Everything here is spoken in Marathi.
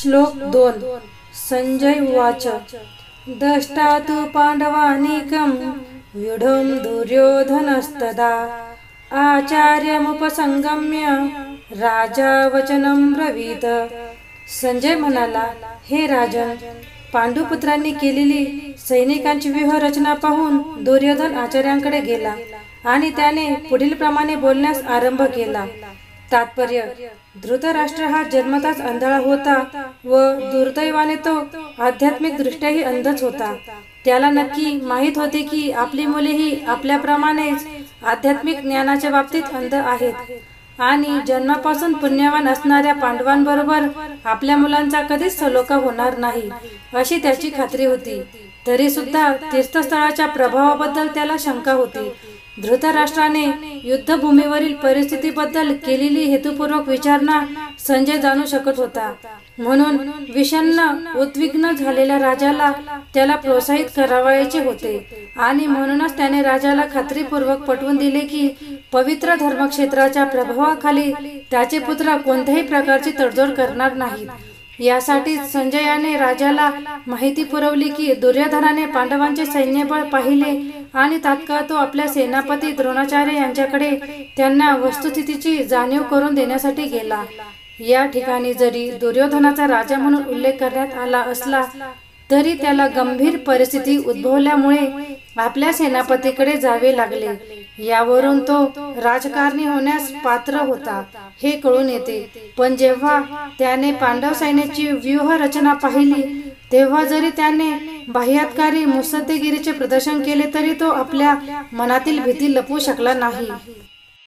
श्लोक 2. संजय उवाच दष्टा तु पांडवानीकं व्यूढं दुर्योधनस्तदा आचार्यमुपसंगम्य राजा वचनं ब्रवीत। संजय म्हणाला, हे राजन, पांडुपुत्रांनी केलेली सैनिकांची व्यूहरचना पाहून दुर्योधन आचार्यांकडे गेला आणि त्याने पुढील प्रमाणे बोलण्यास आरंभ केला। तात्पर्य: धृतराष्ट्र हा जन्मताच आंधळा होता व दुर्दैवाने तो आध्यात्मिक दृष्ट्याही अंधच होता। त्याला नक्की माहीत होते की आपली मुलेही आपल्याप्रमाणेच आध्यात्मिक ज्ञानाच्या बाबतीत अंध आहेत आणि जन्मापासून पुण्यवान असणाऱ्या पांडवांबरोबर आपल्या मुलांचा कधीच सलोखा होणार नाही अशी त्याची खात्री होती। तरी सुद्धा तीर्थस्थळाच्या प्रभावाबद्दल त्याला शंका होती। धृतराष्ट्राने युद्धभूमीवरील परिस्थितीबद्दल केलेली हेतुपूर्वक विचारणा संजय जाणू शकत होता, म्हणून विषण्ण उद्विग्न झालेल्या राजाला त्याला प्रोत्साहित करावायचे होते आणि म्हणूनच त्याने राजाला खात्रीपूर्वक पटवून दिले की पवित्र धर्मक्षेत्राच्या प्रभावाखाली त्याचे पुत्र कोणत्याही प्रकारची तडजोड करणार नाहीत। यासाठीच संजयाने राजाला माहिती पुरवली की दुर्योधनाने पांडवांचे सैन्यबळ पाहिले आणि तात्काळ तो आपल्या सेनापती द्रोणाचार्य यांच्याकडे त्यांना वस्तुस्थितीची जाणीव करून देण्यासाठी गेला। या ठिकाणी जरी दुर्योधनाचा राजा म्हणून उल्लेख करण्यात आला असला तरी त्याला गंभीर परिस्थिती उद्भवल्यामुळे आपल्या सेनापतीकडे जावे लागले। यावरून तो राजकारणी होण्यास पात्र होता हे कळून येते। पण जेव्हा त्याने पांडव सैन्याची व्यूह रचना पाहिली तेव्हा जरी त्याने बाह्यात्कारी मुत्सद्देगिरीचे प्रदर्शन केले तरी तो आपल्या मनातील भीती लपवू शकला नाही।